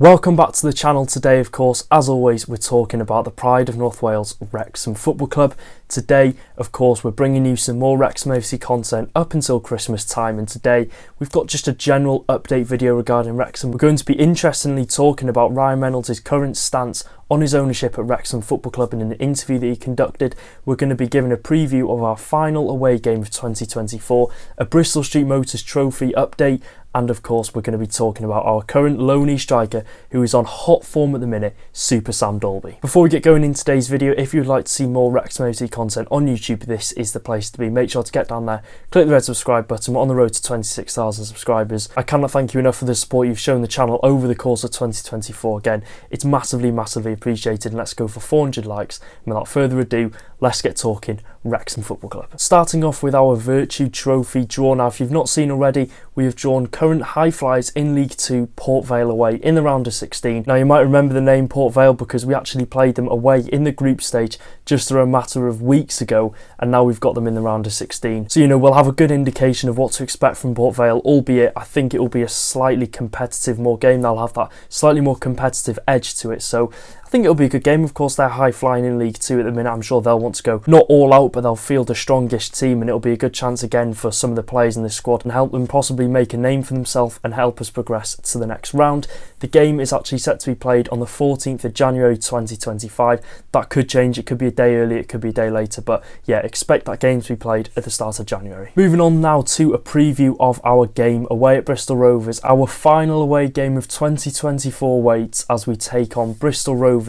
Welcome back to the channel. Today, of course, as always, we're talking about the pride of North Wales, Wrexham Football Club. Today, of course, we're bringing you some more Wrexham AFC content up until Christmas time, and today we've got just a general update video regarding Wrexham. We're going to be interestingly talking about Ryan Reynolds' current stance on his ownership at Wrexham Football Club. In an interview that he conducted, we're going to be giving a preview of our final away game of 2024, a Bristol Street Motors trophy update, and of course we're going to be talking about our current loanee striker who is on hot form at the minute, Super Sam Dalby. Before we get going in today's video, if you'd like to see more Wrexham AFC content on YouTube, this is the place to be. Make sure to get down there, click the red subscribe button. We're on the road to 26,000 subscribers. I cannot thank you enough for the support you've shown the channel over the course of 2024. Again, it's massively appreciated, and let's go for 400 likes. And without further ado, let's get talking Wrexham Football Club. Starting off with our Virtue Trophy draw. Now, if you've not seen already, we have drawn current high flyers in League 2, Port Vale away in the round of 16. Now, you might remember the name Port Vale because we actually played them away in the group stage just a matter of weeks ago, and now we've got them in the round of 16. So, we'll have a good indication of what to expect from Port Vale, albeit I think it will be a slightly competitive more game. They'll have that slightly more competitive edge to it. So I think it'll be a good game. Of course, they're high flying in League 2 at the minute. I'm sure they'll want to go not all out, but they'll field a strongish team, and it'll be a good chance again for some of the players in this squad and help them possibly make a name for themselves and help us progress to the next round. The game is actually set to be played on the 14th of January 2025. That could change. It could be a day early, it could be a day later, but yeah, expect that game to be played at the start of January. Moving on now to a preview of our game away at Bristol Rovers, our final away game of 2024 waits as we take on Bristol Rovers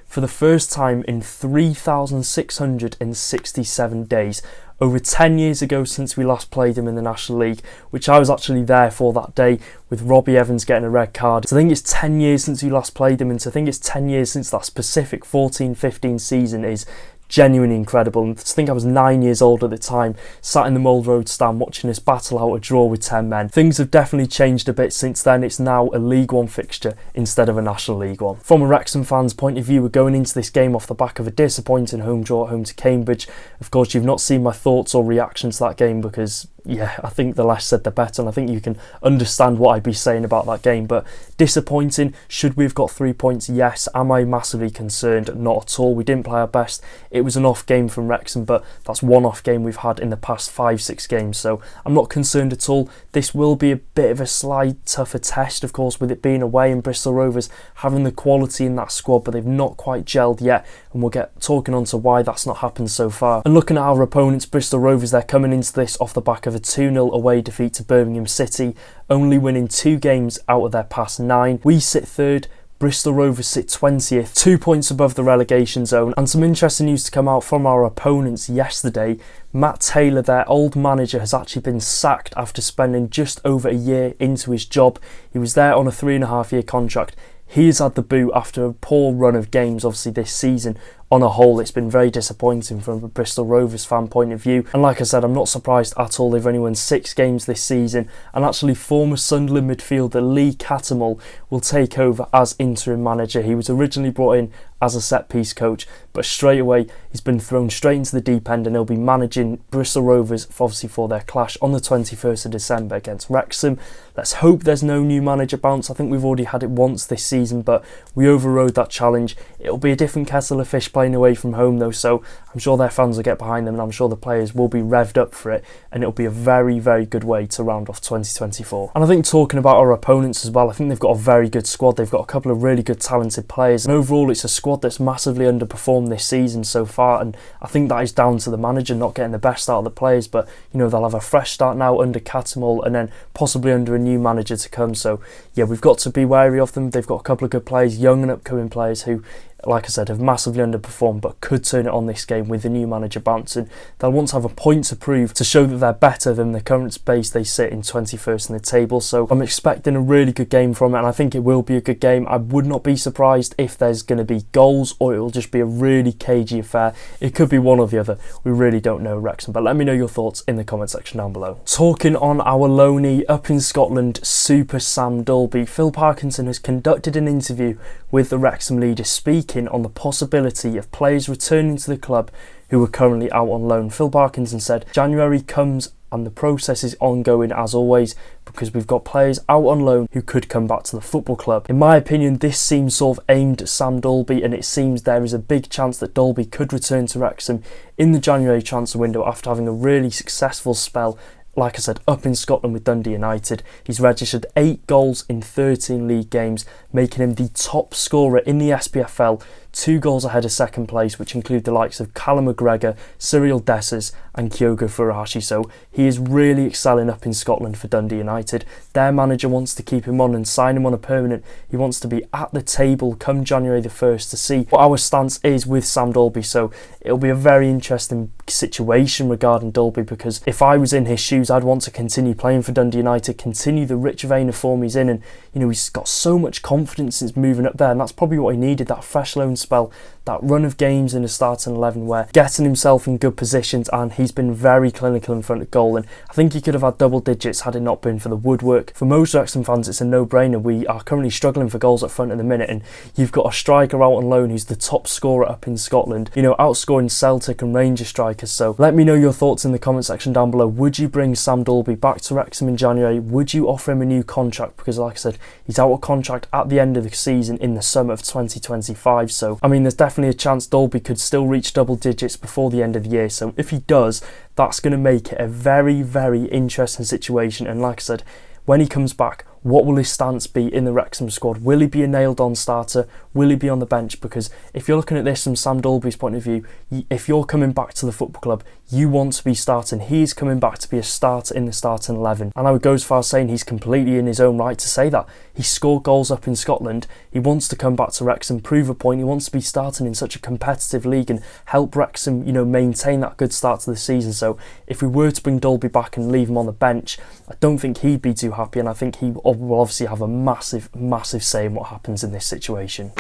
for the first time in 3,667 days. Over 10 years ago since we last played them in the National League, which I was actually there for that day with Robbie Evans getting a red card. So I think it's 10 years since we last played them, and to think it's 10 years since that specific 14-15 season is genuinely incredible. And to think I was 9 years old at the time, sat in the Mould Road stand watching us battle out a draw with 10 men. Things have definitely changed a bit since then. It's now a League One fixture instead of a National League one. From a Wrexham fan's point of view, we're going into this game off the back of a disappointing home draw at home to Cambridge. Of course, you've not seen my thoughts or reactions to that game because I think the less said the better, and I think you can understand what I'd be saying about that game. But disappointing. Should we have got 3 points? Yes. Am I massively concerned? Not at all. We didn't play our best. It was an off game from Wrexham, but that's one off game we've had in the past 5-6 games, so I'm not concerned at all. This will be a bit of a slight tougher test, of course, with it being away in Bristol Rovers, having the quality in that squad, but they've not quite gelled yet, and we'll get talking on to why that's not happened so far. And looking at our opponents, Bristol Rovers, they're coming into this off the back of a 2-0 away defeat to Birmingham City, only winning 2 games out of their past 9. We sit third, Bristol Rovers sit 20th, 2 points above the relegation zone. And some interesting news to come out from our opponents yesterday. Matt Taylor, their old manager, has actually been sacked after spending just over a year into his job. He was there on a 3.5-year contract. He's had the boot after a poor run of games, obviously this season. On a whole, it's been very disappointing from a Bristol Rovers fan point of view. And like I said, I'm not surprised at all. They've only won 6 games this season. And actually, former Sunderland midfielder Lee Cattermole will take over as interim manager. He was originally brought in as a set-piece coach, but straight away he's been thrown straight into the deep end, and he'll be managing Bristol Rovers obviously for their clash on the 21st of December against Wrexham. Let's hope there's no new manager bounce. I think we've already had it once this season, but we overrode that challenge. It'll be a different kettle of fish playing away from home though, so I'm sure their fans will get behind them, and I'm sure the players will be revved up for it, and it'll be a very, very good way to round off 2024. And I think talking about our opponents as well, I think they've got a very good squad. They've got a couple of really good talented players, and overall it's a squad that's massively underperformed this season so far, and I think that is down to the manager not getting the best out of the players. But they'll have a fresh start now under Cattermole, and then possibly under a new manager to come. So yeah, we've got to be wary of them. They've got a couple of good players, young and upcoming players who, like I said, have massively underperformed, but could turn it on this game with the new manager bouncing. They'll want to have a point to prove to show that they're better than the current base they sit in 21st in the table. So I'm expecting a really good game from it, and I think it will be a good game. I would not be surprised if there's going to be goals, or it will just be a really cagey affair. It could be one or the other. We really don't know, Wrexham, but let me know your thoughts in the comment section down below. Talking on our loanee up in Scotland, Super Sam Dalby, Phil Parkinson has conducted an interview with the Wrexham leader, speaking on the possibility of players returning to the club who are currently out on loan. Phil Parkinson said January comes and the process is ongoing as always because we've got players out on loan who could come back to the football club. In my opinion, this seems sort of aimed at Sam Dalby, and it seems there is a big chance that Dalby could return to Wrexham in the January transfer window after having a really successful spell, like I said, up in Scotland with Dundee United. He's registered 8 goals in 13 league games, making him the top scorer in the SPFL, 2 goals ahead of second place, which include the likes of Callum McGregor, Cyril Dessers and Kyogo Furuhashi. So he is really excelling up in Scotland for Dundee United. Their manager wants to keep him on and sign him on a permanent. He wants to be at the table come January the 1st to see what our stance is with Sam Dalby. So it'll be a very interesting situation regarding Dalby, because if I was in his shoes, I'd want to continue playing for Dundee United, continue the rich vein of form he's in, and he's got so much confidence since moving up there, and that's probably what he needed, that fresh loan spell, that run of games in the starting 11 where getting himself in good positions, and he's been very clinical in front of goal, and I think he could have had double digits had it not been for the woodwork. For most Wrexham fans, it's a no-brainer. We are currently struggling for goals up front at the minute, and you've got a striker out on loan who's the top scorer up in Scotland, outscoring Celtic and Rangers strikers. So let me know your thoughts in the comment section down below. Would you bring Sam Dalby back to Wrexham in January? Would you offer him a new contract? Because like I said, he's out of contract at the end of the season in the summer of 2025. So there's definitely a chance Dalby could still reach double digits before the end of the year. So if he does, that's going to make it a very, very interesting situation. And like I said, when he comes back, what will his stance be in the Wrexham squad? Will he be a nailed-on starter? Will he be on the bench? Because if you're looking at this from Sam Dalby's point of view, if you're coming back to the football club, you want to be starting. He's coming back to be a starter in the starting 11. And I would go as far as saying he's completely in his own right to say that. He scored goals up in Scotland. He wants to come back to Wrexham, prove a point. He wants to be starting in such a competitive league and help Wrexham, maintain that good start to the season. So if we were to bring Dalby back and leave him on the bench, I don't think he'd be too happy, and I think he will obviously have a massive, massive say in what happens in this situation.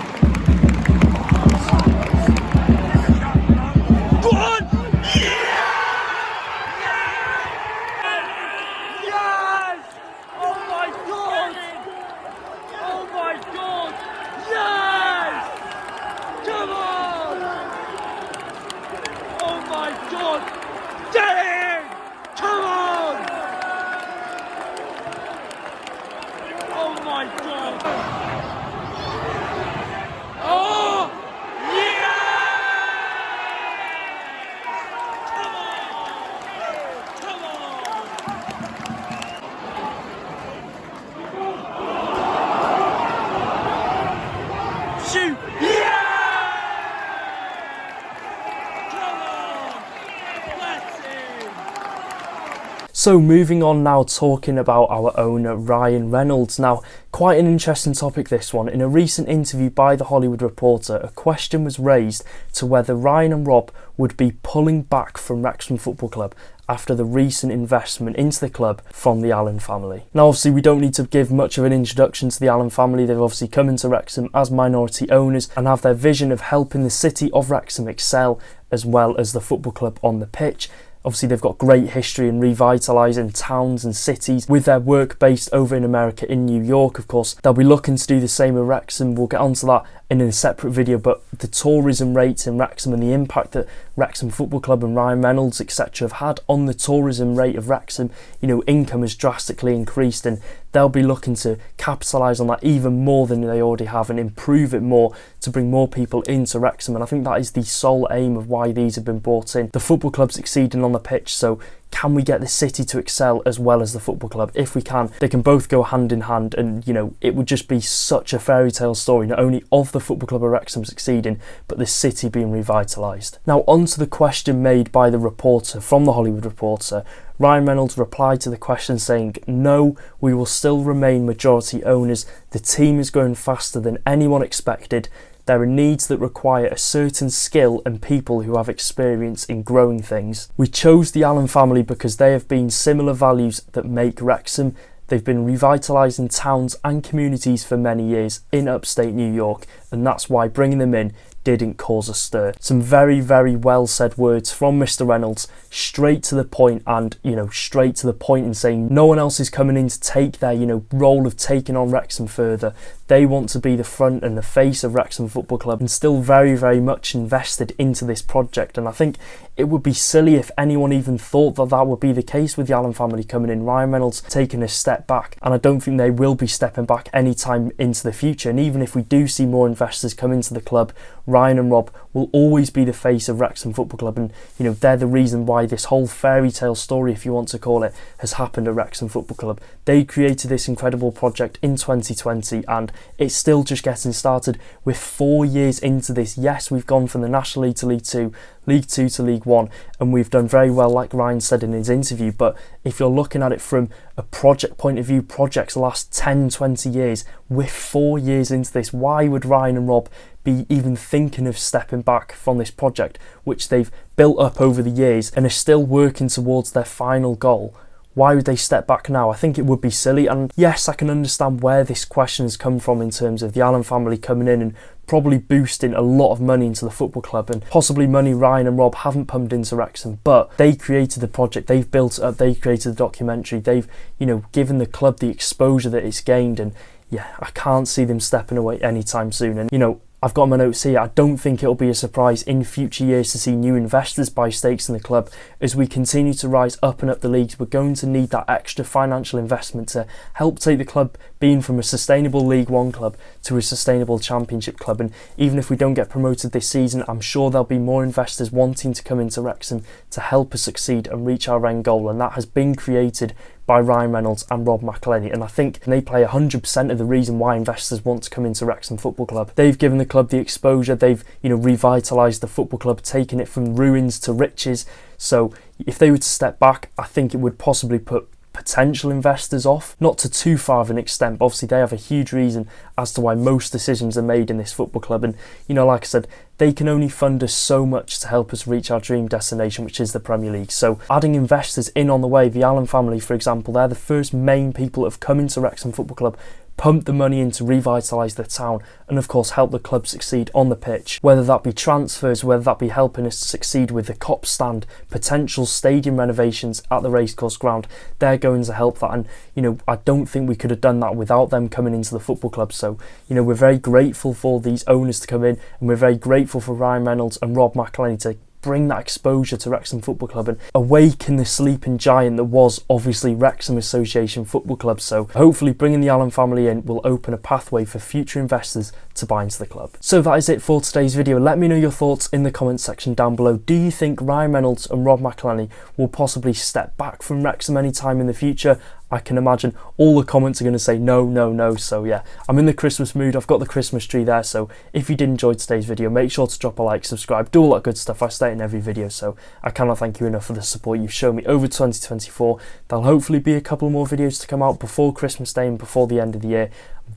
So moving on now, talking about our own Ryan Reynolds. Now, quite an interesting topic this one. In a recent interview by The Hollywood Reporter, a question was raised to whether Ryan and Rob would be pulling back from Wrexham Football Club after the recent investment into the club from the Allyn family. Now obviously we don't need to give much of an introduction to the Allyn family. They've obviously come into Wrexham as minority owners and have their vision of helping the city of Wrexham excel as well as the football club on the pitch. Obviously they've got great history in revitalising towns and cities with their work based over in America in New York. Of course, they'll be looking to do the same with Wrexham. We'll get onto that in a separate video, but the tourism rates in Wrexham and the impact that Wrexham Football Club and Ryan Reynolds etc. have had on the tourism rate of Wrexham, income has drastically increased, and they'll be looking to capitalise on that even more than they already have and improve it more to bring more people into Wrexham. And I think that is the sole aim of why these have been brought in. The football club's succeeding on the pitch, so can we get the city to excel as well as the football club? If we can, they can both go hand in hand, and it would just be such a fairy tale story, not only of the football club of Wrexham succeeding, but the city being revitalised. Now on to the question made by the reporter from The Hollywood Reporter. Ryan Reynolds replied to the question saying, "No, we will still remain majority owners. The team is growing faster than anyone expected. There are needs that require a certain skill and people who have experience in growing things. We chose the Allyn family because they have been similar values that make Wrexham. They've been revitalising towns and communities for many years in upstate New York, and that's why bringing them in didn't cause a stir. Some very, very well said words from Mr. Reynolds, straight to the point, and, you know, straight to the point in saying no one else is coming in to take their, you know, role of taking on Wrexham further. They want to be the front and the face of Wrexham Football Club, and still very, very much invested into this project. And I think it would be silly if anyone even thought that that would be the case with the Allyn family coming in. Ryan Reynolds taking a step back, and I don't think they will be stepping back anytime into the future. And even if we do see more investors come into the club, Ryan and Rob will always be the face of Wrexham Football Club, and, you know, they're the reason why this whole fairy tale story, if you want to call it, has happened at Wrexham Football Club. They created this incredible project in 2020, and it's still just getting started. We're 4 years into this. Yes, we've gone from the National League to League 2, League 2 to League 1, and we've done very well, like Ryan said in his interview. But if you're looking at it from a project point of view, projects last 10, 20 years, we're 4 years into this. Why would Ryan and Rob be even thinking of stepping back from this project, which they've built up over the years and are still working towards their final goal? Why would they step back now? I think it would be silly. And yes, I can understand where this question has come from in terms of the Allyn family coming in and probably boosting a lot of money into the football club, and possibly money Ryan and Rob haven't pumped into Wrexham. But they created the project, they've built it up, they created the documentary, they've, you know, given the club the exposure that it's gained. And yeah, I can't see them stepping away anytime soon. And, you know, I've got my notes here. I don't think it'll be a surprise in future years to see new investors buy stakes in the club. As we continue to rise up and up the leagues, we're going to need that extra financial investment to help take the club being from a sustainable League 1 club to a sustainable Championship club. And even if we don't get promoted this season, I'm sure there'll be more investors wanting to come into Wrexham to help us succeed and reach our end goal. And that has been created by Ryan Reynolds and Rob McElhenney, and I think they play 100% of the reason why investors want to come into Wrexham Football Club. They've given the club the exposure, they've, you know, revitalised the football club, taken it from ruins to riches. So if they were to step back, I think it would possibly put potential investors off, not to too far of an extent, but obviously they have a huge reason as to why most decisions are made in this football club. And, you know, like I said, they can only fund us so much to help us reach our dream destination, which is the Premier League. So adding investors in on the way, the Allyn family, for example, they're the first main people that have come into Wrexham Football Club, pump the money in to revitalise the town, and of course help the club succeed on the pitch, whether that be transfers, whether that be helping us succeed with the cop stand, potential stadium renovations at the racecourse ground. They're going to help that, and, you know, I don't think we could have done that without them coming into the football club. So, you know, we're very grateful for these owners to come in, and we're very grateful for Ryan Reynolds and Rob McElhenney to bring that exposure to Wrexham Football Club and awaken the sleeping giant that was obviously Wrexham Association Football Club. So hopefully bringing the Allyn family in will open a pathway for future investors to buy into the club. So that is it for today's video. Let me know your thoughts in the comments section down below. Do you think Ryan Reynolds and Rob McElhenney will possibly step back from Wrexham anytime in the future? I can imagine all the comments are going to say no, no, no. So yeah, I'm in the Christmas mood. I've got the Christmas tree there. So if you did enjoy today's video, make sure to drop a like, subscribe, do all that good stuff. I state in every video. So I cannot thank you enough for the support you've shown me over 2024. There'll hopefully be a couple more videos to come out before Christmas Day and before the end of the year.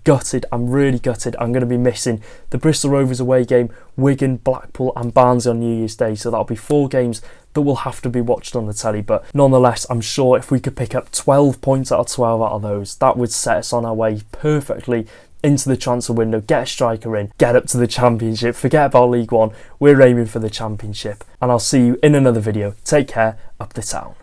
Gutted, I'm really gutted. I'm going to be missing the Bristol Rovers away game, Wigan, Blackpool and Barnsley on New Year's Day. So that'll be 4 games that will have to be watched on the telly. But nonetheless, I'm sure if we could pick up 12 points out of 12 out of those, that would set us on our way perfectly into the transfer window, get a striker in, get up to the Championship, forget about League 1, we're aiming for the Championship. And I'll see you in another video. Take care, up the town.